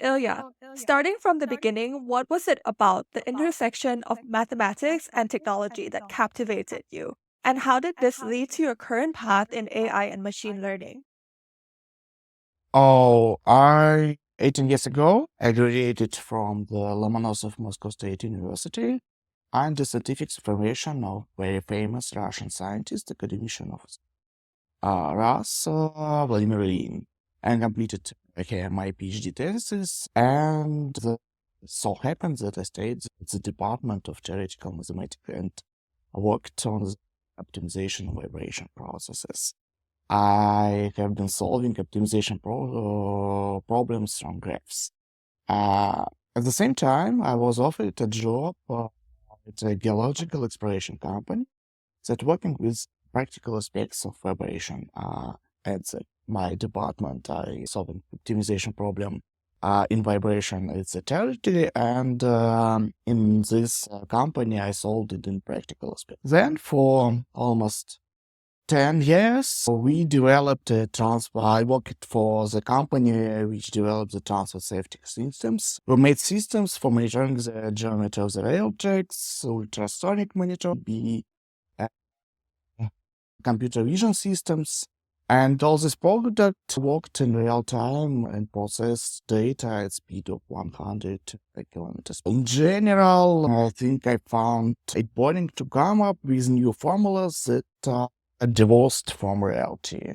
Ilya, starting from the beginning, what was it about the intersection of mathematics and technology that captivated you? And how did this lead to your current path in AI and machine learning? 18 years ago, I graduated from the Lomonosov Moscow State University under scientific supervision of very famous Russian scientist, academician of Ras Vladimir Ilyin, and completed here my PhD thesis. And so happened that I stayed at the Department of Theoretical Mathematics and worked on the optimization of vibration processes. I have been solving optimization problems from graphs. Uh, at the same time, I was offered a job at a geological exploration company that working with practical aspects of vibration. My department, I solved an optimization problem in vibration. It's a territory, and in this company, I solved it in practical aspects. Then, for almost 10 years, we developed a transfer. I worked for the company which developed the transfer safety systems. We made systems for monitoring the geometry of the rail objects, ultrasonic monitor, uh, computer vision systems. And all this product worked in real time and processed data at speed of 100 kilometers. In general, I think I found it boring to come up with new formulas that are divorced from reality.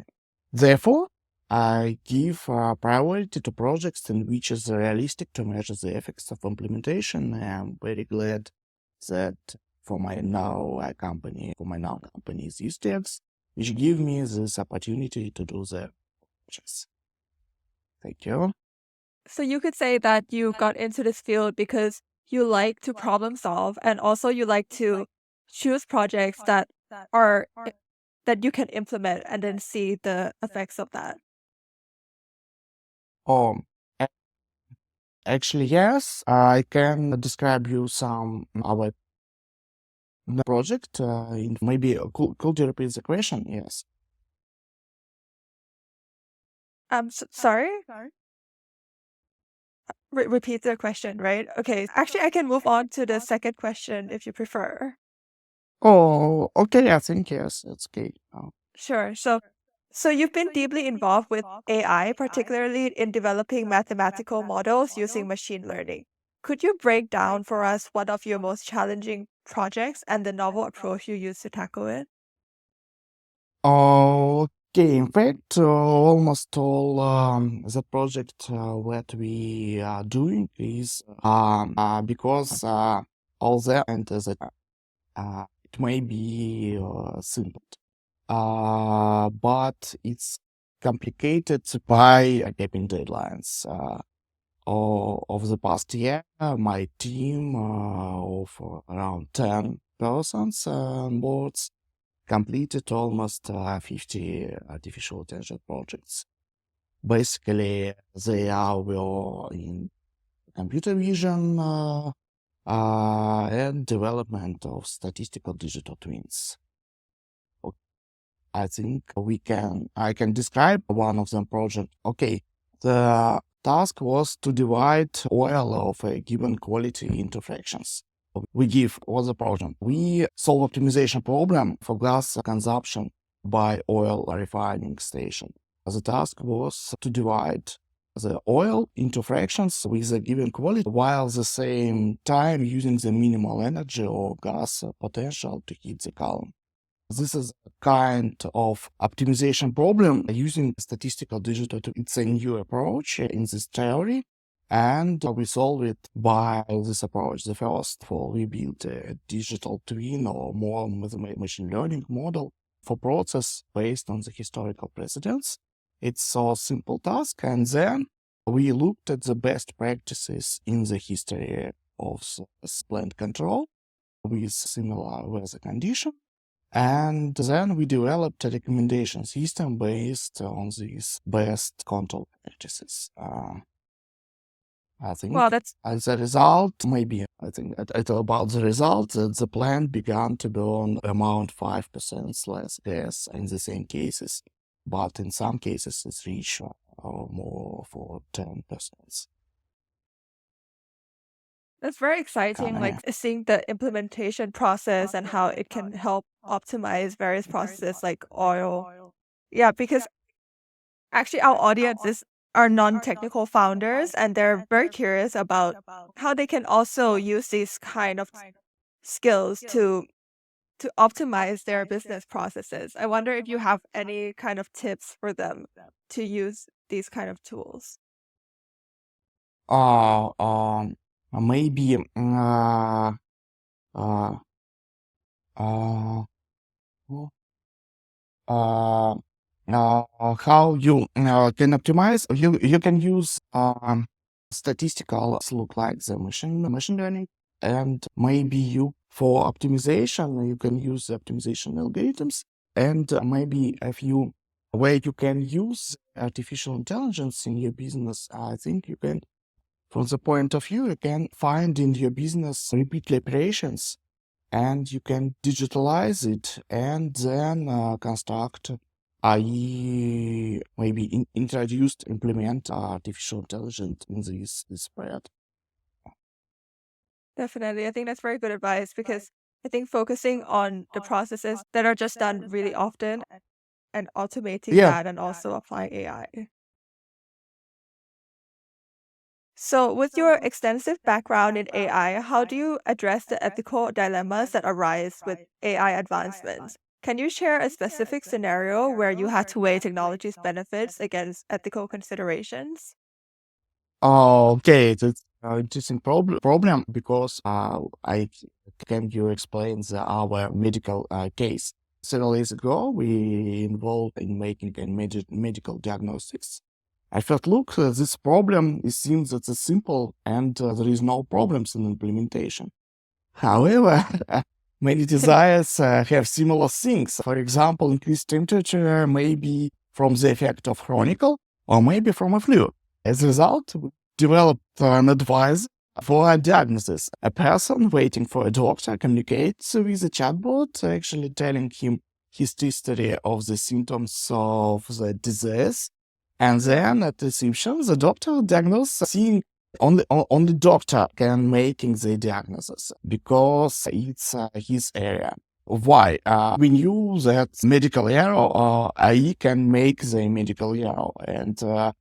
Therefore, I give priority to projects in which is realistic to measure the effects of implementation. I'm very glad that for my now company is USTX, which give me this opportunity to do the projects. Thank you. So you could say that you got into this field because you like to problem solve and also you like to choose projects that are that you can implement and then see the effects of that. Um, a- Actually, yes, I can describe you some our project. Maybe could you repeat the question? Yes. Sorry? Repeat the question, right? Okay, actually, I can move on to the second question if you prefer. Oh, okay. I think yes, it's okay. Sure. So you've been deeply involved with AI, particularly in developing mathematical models using machine learning. Could you break down for us one of your most challenging projects and the novel approach you use to tackle it? Okay, in fact, almost all the project what we are doing is because all the and that it may be simple, but it's complicated by keeping deadlines. Of the past year, my team of around 10 persons on boards completed almost 50 artificial intelligence projects. Basically, they are well in computer vision and development of statistical digital twins. I think I can describe one of them project. Okay, the task was to divide oil of a given quality into fractions. We give what's the problem? We solve optimization problem for gas consumption by oil refining station. The task was to divide the oil into fractions with a given quality while at the same time using the minimal energy or gas potential to heat the column. This is a kind of optimization problem using statistical digital. It's a new approach in this theory, and we solve it by this approach. The first of all, we built a digital twin or more machine learning model for process based on the historical precedents. It's a simple task, and then we looked at the best practices in the history of plant control with similar weather condition. And then we developed a recommendation system based on these best control practices. I Well, think that's as a result, maybe I think about the result, the plant began to burn around 5% less gas in the same cases, but in some cases it's reached more for 10%. That's very exciting, economy. like seeing the implementation process and how it can help optimize various processes like oil. Yeah, because actually our audiences are non-technical founders and they're very curious about how they can also use these kind of skills to optimize their business processes. I wonder if you have any kind of tips for them to use these kind of tools. Uh, um, maybe uh, uh, uh, how you can optimize. You can use statistical look like the machine learning, and maybe you for optimization you can use optimization algorithms, and maybe a few where you can use artificial intelligence in your business. I think you can, from the point of view, you can find in your business repeat operations and you can digitalize it and then construct, i.e., maybe implement artificial intelligence in this spread. Definitely. I think that's very good advice because I think focusing on the processes that are just done really often and automating Yeah. that and also applying AI. So, with your extensive background in AI, how do you address the ethical dilemmas that arise with AI advancements? Can you share a specific scenario where you had to weigh technology's benefits against ethical considerations? Okay, that's an interesting problem because I can you explain our medical case. Several years ago, we involved in making a medical diagnostics. I felt, look, this problem, it seems that it's simple and there is no problems in implementation. However, many desires have similar things. For example, increased temperature may be from the effect of chronicle or maybe from a flu. As a result, we developed an advice for a diagnosis. A person waiting for a doctor communicates with a chatbot, actually telling him his history of the symptoms of the disease. And then at reception, the doctor diagnoses, seeing only doctor can making the diagnosis because it's his area. Why? We knew that medical error, AI can make the medical error, and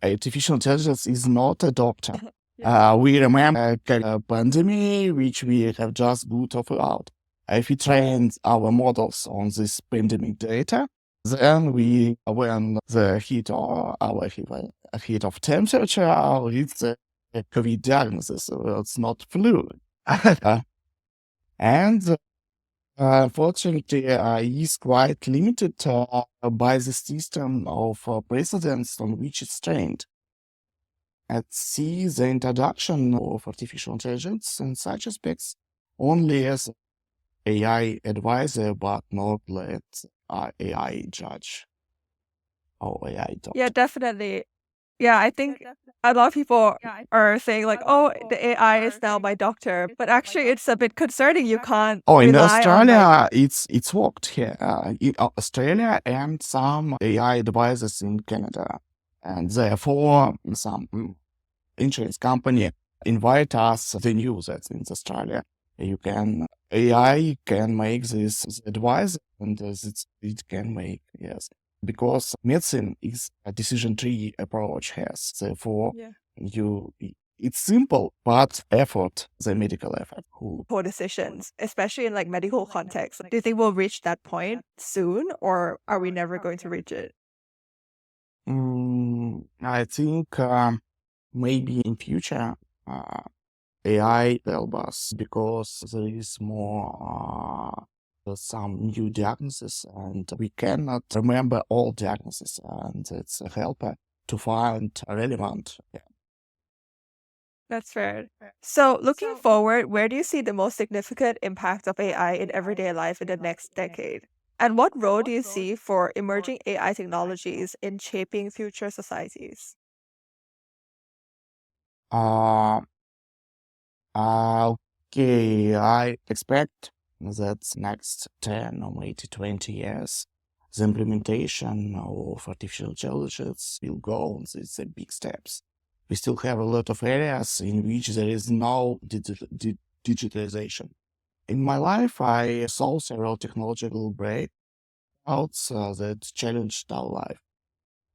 artificial intelligence is not a doctor. Yeah. We remember a pandemic which we have just put off out. If we trained our models on this pandemic data, then when the heat or our heat of temperature, it's a COVID diagnosis. So it's not flu. And unfortunately, is quite limited by the system of precedents on which it's trained. At C, the introduction of artificial intelligence in such aspects only as AI advisor, but not let AI judge or AI Yeah, doctor. definitely. Yeah, I think a lot of people are saying like, "Oh, the AI is now my doctor," but actually it's a bit concerning. You can't Oh, in rely on like Australia, it's worked here. In Australia and some AI advisors in Canada, and therefore some insurance company invite us the news that's in Australia. You can AI can make this advice, and it can make, yes, because medicine is a decision tree approach has. Therefore, yeah, you it's simple but effort, the medical effort. Who poor decisions, especially in like medical context. Do you think we'll reach that point soon, or are we never going to reach it? I think maybe in future uh, AI help us because there is more some new diagnosis and we cannot remember all diagnoses and it's a helper to find relevant. Yeah. That's fair. So, looking forward, where do you see the most significant impact of AI in everyday life in the next decade? And what role do you see for emerging AI technologies in shaping future societies? Uh, okay, I expect that next 10 or maybe 20 years, the implementation of artificial intelligence will go on these big steps. We still have a lot of areas in which there is no digitalization. In my life, I saw several technological breakouts that challenged our life.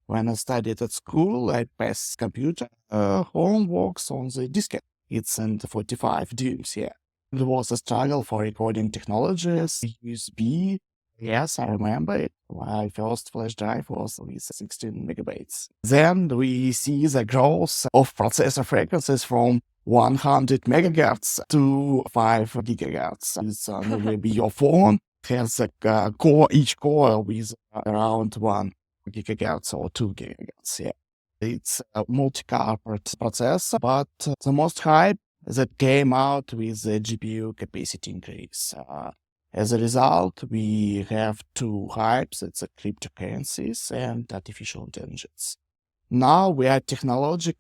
When I studied at school, I passed computer homeworks on the diskette. It's in the 45 dms, yeah. There was a struggle for recording technologies, USB. Yes, I remember it. My first flash drive was with 16 megabytes. Then we see the growth of processor frequencies from 100 megahertz to 5 gigahertz. It's maybe your phone has a core, each core with around 1 gigahertz or 2 gigahertz. Yeah, it's a multi-core processor, but the most hype that came out with the GPU capacity increase. As a result, we have two hypes: it's cryptocurrencies and artificial intelligence. Now we are technology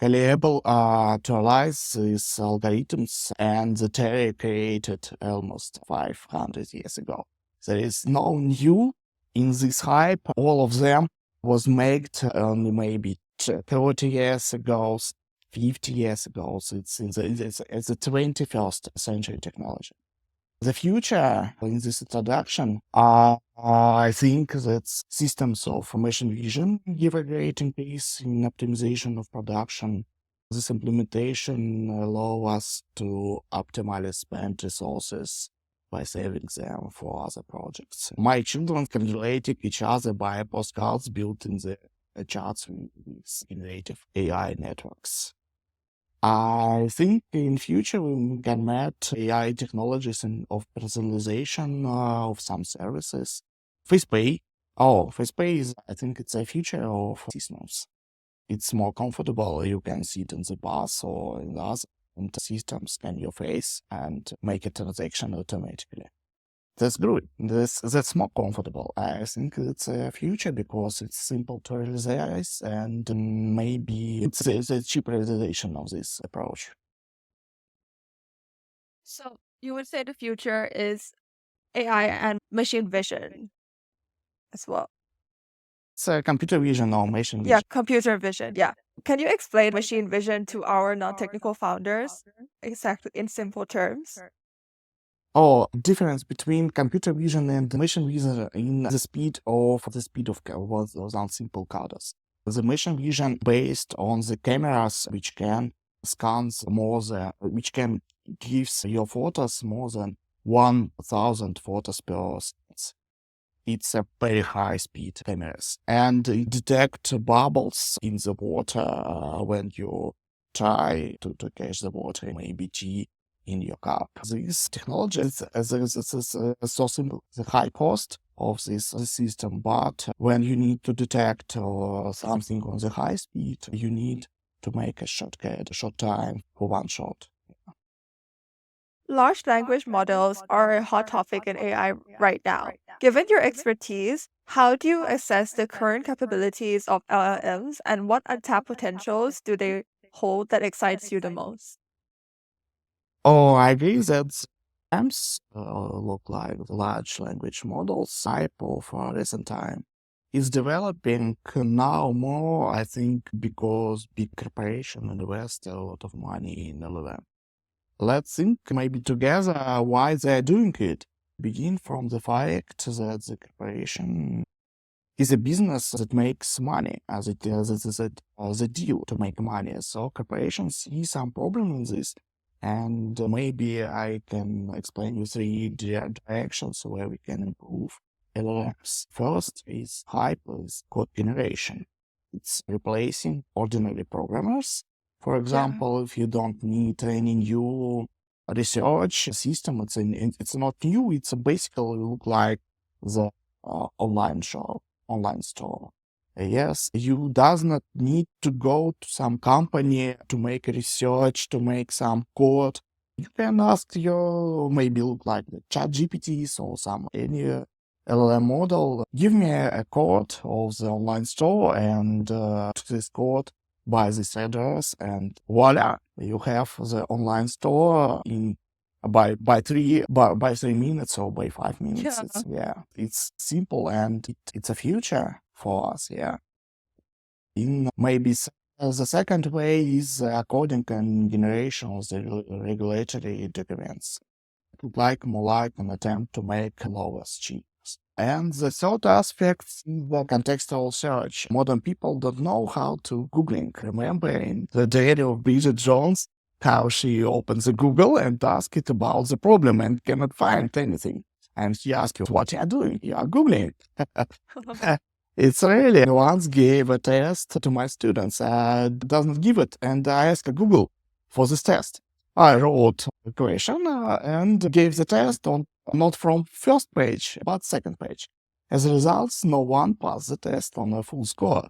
reliable to realize these algorithms, and the theory created almost 500 years ago. There is no new in this hype. All of them was made only maybe 30 years ago, 50 years ago. So it's in the 21st century technology. The future in this introduction, I think that systems of machine vision give a great increase in optimization of production. This implementation allow us to optimally spend resources by saving them for other projects. My children can relate to each other by postcards built in the charts with generative AI networks. I think in future we can meet AI technologies of personalization of some services. FacePay. FacePay is, I think it's a feature of systems. It's more comfortable. You can sit in the bus or in the other, and the system scan your face and make a transaction automatically. That's good. That's more comfortable. I think it's a future because it's simple to realize, and maybe it's a cheap realization of this approach. So you would say the future is AI and machine vision as well. It's a computer vision or machine Yeah, vision. computer vision. Yeah. Can you explain machine vision to our non-technical founders exactly in simple terms? Difference between computer vision and machine vision in the speed of those simple coders. The machine vision based on the cameras which can which can gives your photos more than 1,000 photos per second. It's a very high speed cameras, and it detect bubbles in the water when you try to catch the water, maybe tea in your cup. This technology is so simple. The high cost of this system, but when you need to detect something on the high speed, you need to make a shortcut, a short time for one shot. Large language models are a hot topic in AI right now. Given your expertise, how do you assess the current capabilities of LLMs and what untapped potentials do they hold that excites you the most? I agree that AMS look like the large language models type of recent time is developing now more, I think, because big corporations invest a lot of money in LLM. Let's think maybe together why they're doing it. Begin from the fact that the corporation is a business that makes money, as it is the deal to make money. So corporations see some problem in this, and maybe I can explain you three directions where we can improve LLMs. First is code generation. It's replacing ordinary programmers. For example, if you don't need any new research system, it's not new. It's basically look like the online store. Yes, you does not need to go to some company to make research, to make some code. You can ask your maybe look like the chat GPTs or any LLM model, give me a code of the online store and to this code by this address, and voila, you have the online store in by 3 minutes or by 5 minutes. It's simple, and it's a future for us. In maybe The second way is coding and generation of the regulatory documents, more like an attempt to make laws cheap. And the third aspect is the contextual search. Modern people don't know how to Googling. Remember in the diary of Bridget Jones, how she opens the Google and asks it about the problem and cannot find anything. And she asks you, what you are doing? You are Googling. It's really, I once gave a test to my students, doesn't give it. And I asked Google for this test. I wrote a question and gave the test on not from first page, but second page. As a result, no one passed the test on a full score.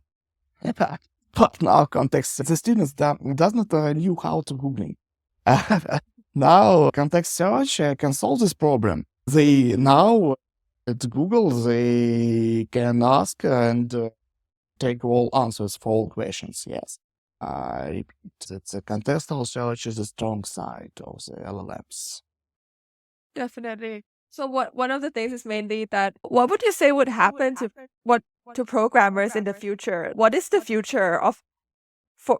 But now context, the students does not knew how to Googling. Now context search can solve this problem. They now at Google, they can ask and take all answers for all questions, yes. I repeat that the contextual search is the strong side of the LLMs. Definitely. So one of the things is mainly that what would you say would happen to programmers in the future? What is the future of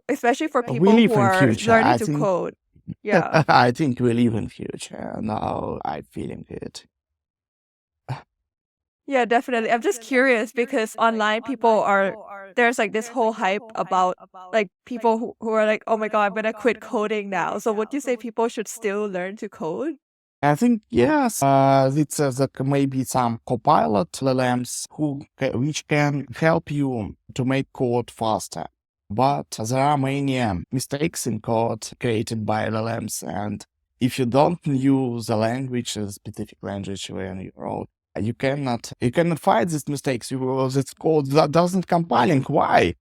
especially for We people live who in are future. learning to code? Yeah. I think we live in future. Now I'm feeling it. Yeah, definitely. I'm just curious because online people are there's like this whole hype about like people who are like, oh my God, I'm gonna quit coding now. So would you say people should still learn to code? I think yes, it's maybe some copilot LLMs which can help you to make code faster. But there are many mistakes in code created by LLMs, and if you don't use the language, a specific language when you wrote, you cannot find these mistakes. This code that doesn't compiling. Why?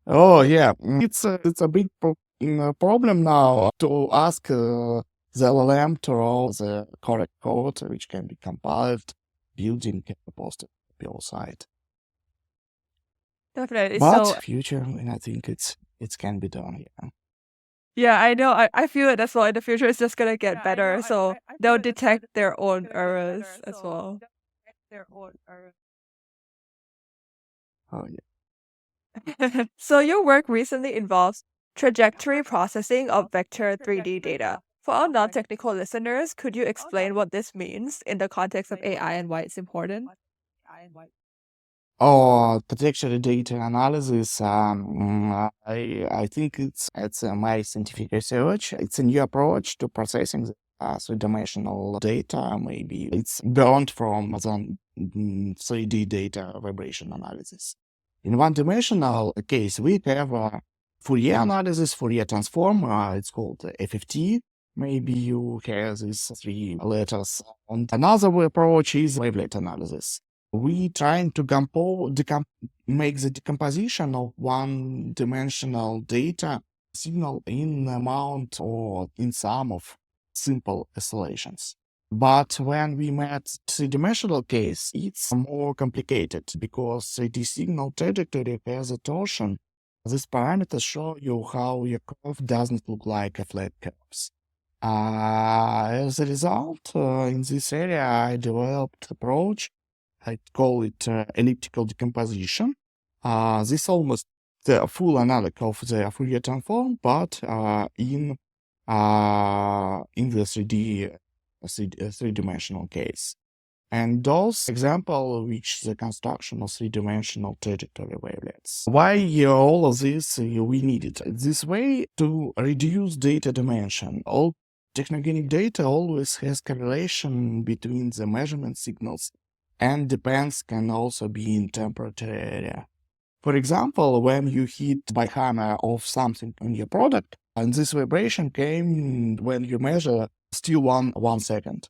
Oh yeah, it's a big problem now to ask the LLM to roll the correct code, which can be compiled, building and posted on your site. Definitely. But So future, and I think it can be done. Yeah. yeah, I know. I feel it as well. In the future, it's just gonna get better. So they'll detect their own errors as well. Oh yeah. So your work recently involves trajectory processing of vector 3D data. For our non-technical listeners, could you explain what this means in the context of AI and why it's important? Oh, contextual data analysis. I think it's my scientific research. It's a new approach to processing the three-dimensional data. Maybe it's beyond from the 3D data vibration analysis. In one-dimensional case, we have Fourier analysis, Fourier transform. It's called FFT. Maybe you hear these three letters. And another approach is wavelet analysis. We trying to make the decomposition of one-dimensional data signal in amount or in sum of simple oscillations. But when we met three-dimensional case, it's more complicated because 3D signal trajectory has a torsion. These parameters show you how your curve doesn't look like a flat curve. As a result, in this area, I developed approach. I call it elliptical decomposition. This almost the full analog of the Fourier transform, but in the 3D dimensional case. And those example which the construction of three-dimensional trajectory wavelets. Why all of this we need it? This way to reduce data dimension. All technogenic data always has correlation between the measurement signals, and depends can also be in temperature area. For example, when you hit by hammer of something on your product, and this vibration came when you measure still one second.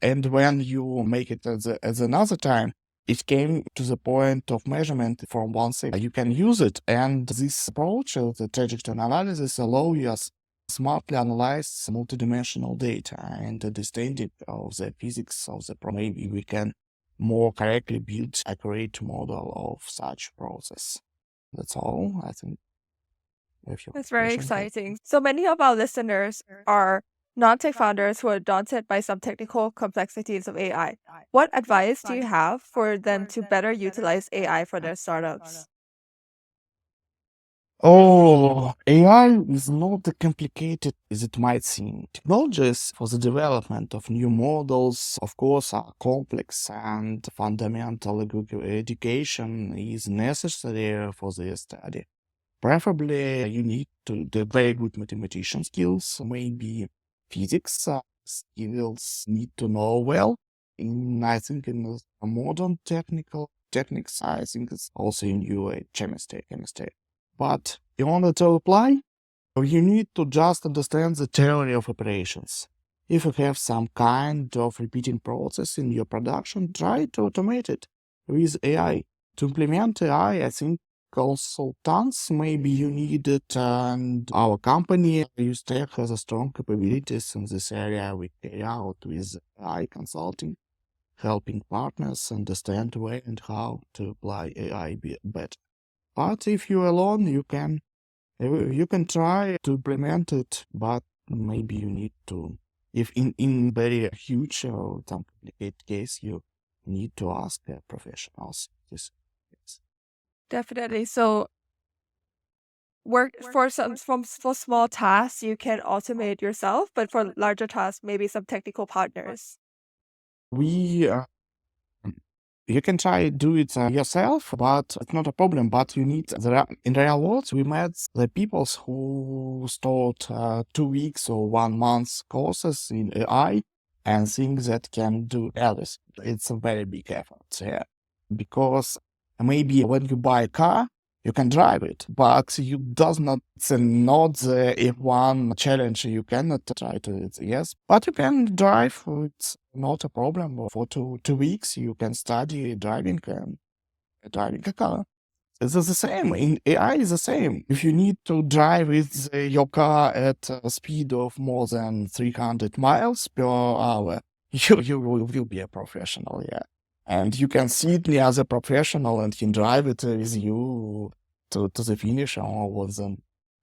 And when you make it as another time, it came to the point of measurement from 1 second. You can use it, and this approach, the trajectory analysis, allow us smartly analyze multidimensional data and understanding of the physics of the problem. Maybe we can more correctly build accurate model of such process. That's all, I think. If you That's very question, exciting. So many of our listeners are non-tech founders who are daunted by some technical complexities of AI. What advice do you have for them to better utilize AI for their startups? Oh, AI is not as complicated as it might seem. Technologies for the development of new models, of course, are complex, and fundamental education is necessary for their study. Preferably, you need to the very good mathematician skills, maybe physics skills need to know well. I think in a modern technical techniques, I think it's also in your chemistry. But in order to apply, you need to just understand the theory of operations. If you have some kind of repeating process in your production, try to automate it with AI. To implement AI, I think consultants maybe you need it, and our company, Ustech, has a strong capabilities in this area. We carry out with AI consulting, helping partners understand where and how to apply AI better. But if you're alone, you can try to implement it, but maybe you need to, if in very huge or some complicated case, you need to ask professionals. This, yes. Definitely. So work for for small tasks you can automate yourself, but for larger tasks, maybe some technical partners. We You can try do it yourself, but it's not a problem. But you need in real world. We met the people who start 2 weeks or 1 month courses in AI and think that can do everything. It's a very big effort, yeah. Because maybe when you buy a car, you can drive it, but you does not. It's not the F1 challenge. You cannot try to it. Yes, but you can drive. It's not a problem. For two weeks, you can study driving a car. It's the same. In AI is the same. If you need to drive with your car at a speed of more than 300 miles per hour, you will be a professional, yeah. And you can sit near the professional and can drive it with you to the finish or within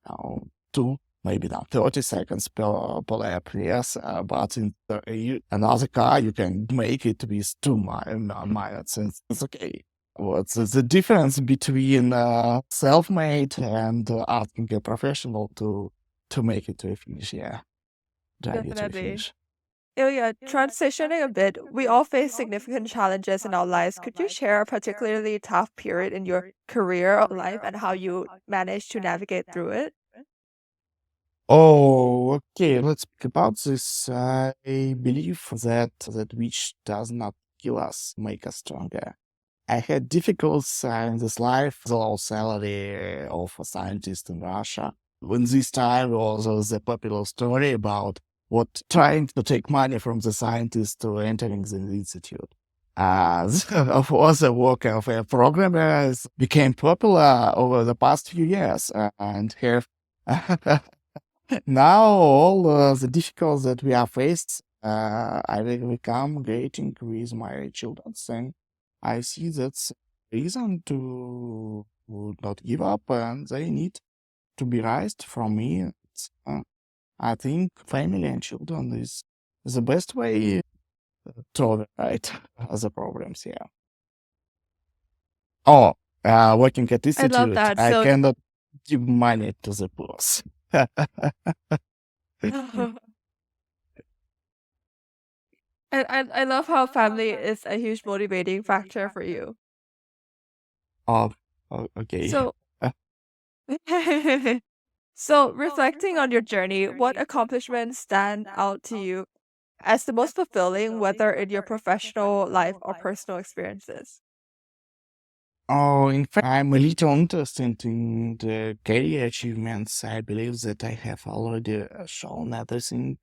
uh, two, maybe not 30 seconds per lap, yes. But in another car, you can make it with 2 miles. It's okay. What's the difference between self-made and asking a professional to make it to a finish? Yeah, drive you to a Definitely. finish. Ilya, transitioning a bit, we all face significant challenges in our lives. Could you share a particularly tough period in your career or life and how you managed to navigate through it? Oh, okay. Let's speak about this. I believe that which does not kill us make us stronger. I had difficulties in this life, the low salary of a scientist in Russia. When this time was a popular story about what trying to take money from the scientist to entering the institute. Of course, the work of a programmer became popular over the past few years and have now all the difficulties that we are faced, I will become greeting with my children, and I see that's reason to not give up, and they need to be raised from me. I think family and children is the best way to override the problems here. Oh, working at I love institute, that. I So, cannot give money to the poor. and I love how family is a huge motivating factor for you. Oh, okay. So, so reflecting on your journey, what accomplishments stand out to you as the most fulfilling, whether in your professional life or personal experiences? Oh, in fact, I'm a little interested in the career achievements. I believe that I have already shown everything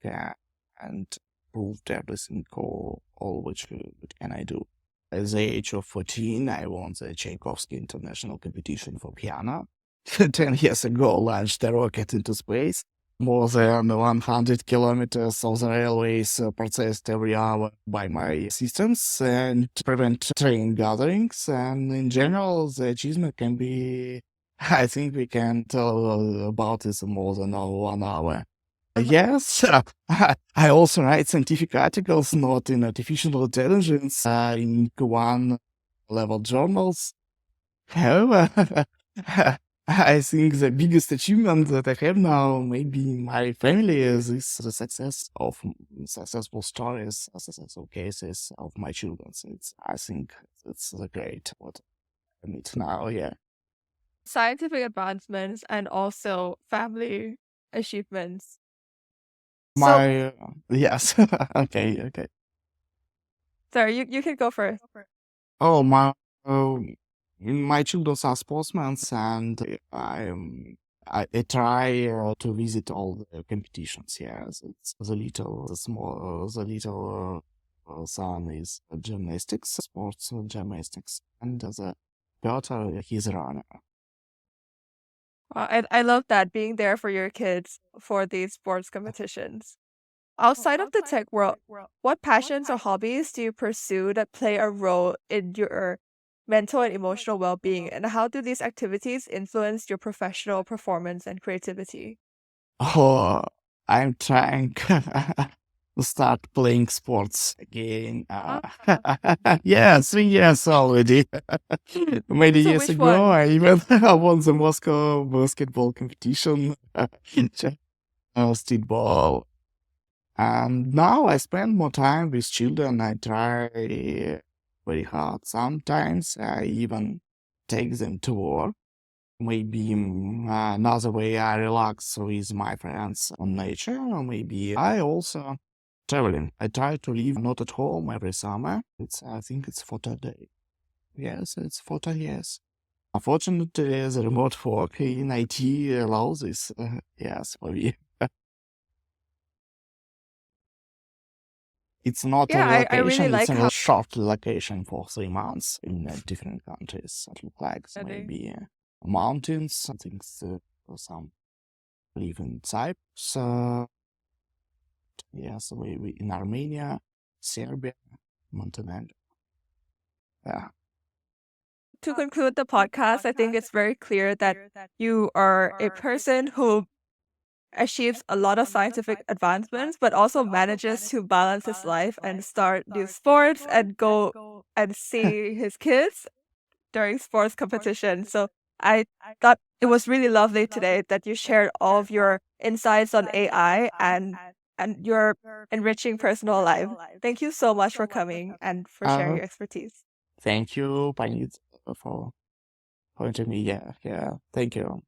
and proved everything, all which what can I do. At the age of 14, I won the Tchaikovsky International Competition for piano. 10 years ago, launched a rocket into space. More than 100 kilometers of the railways processed every hour by my systems and prevent train gatherings. And in general, the achievement can be, I think we can tell about this in more than 1 hour. Yes, I also write scientific articles, not in artificial intelligence, in Q1 level journals. However, I think the biggest achievement that I have now, maybe in my family, is the success of successful stories, successful cases of my children. So I think it's the great what I need now. Yeah, Scientific advancements and also family achievements. So, my yes. Okay, okay. sorry, you can go first. Oh, my children are sportsmen, and I try to visit all the competitions. Yes, it's the little son is gymnastics, sports gymnastics, and the daughter he's a runner. I love that being there for your kids for these sports competitions. Outside of the tech world, what passions or hobbies do you pursue that play a role in your mental and emotional well-being, and how do these activities influence your professional performance and creativity? Oh, I'm trying to start playing sports again. Ah, Yeah, 3 years already. Many so years which ago, one? I even won the Moscow basketball competition, streetball. And now I spend more time with children. I try very hard. Sometimes I even take them to work. Maybe another way I relax with my friends on nature, or maybe I also traveling. I try to live not at home every summer. I think it's 40 days. Yes, it's 40 years. Unfortunately, the remote work in IT allows this. Yes, for me. It's not a Yeah, I really relocation, it's like a how short relocation for 3 months in different countries. It looks like maybe mountains, I think for some live in Cyprus. Yes, we in Armenia, Serbia, Montenegro. Yeah. to conclude the podcast, I think it's very clear that you are a person who achieves a lot of scientific advancements, but also manages to balance his life and start new sports and go and see his kids during sports competition. So I thought it was really lovely today that you shared all of your insights on AI and your enriching personal life. Thank you so much for coming and for sharing uh, your expertise. Thank you, Panit, for pointing me. Yeah, yeah. Thank you.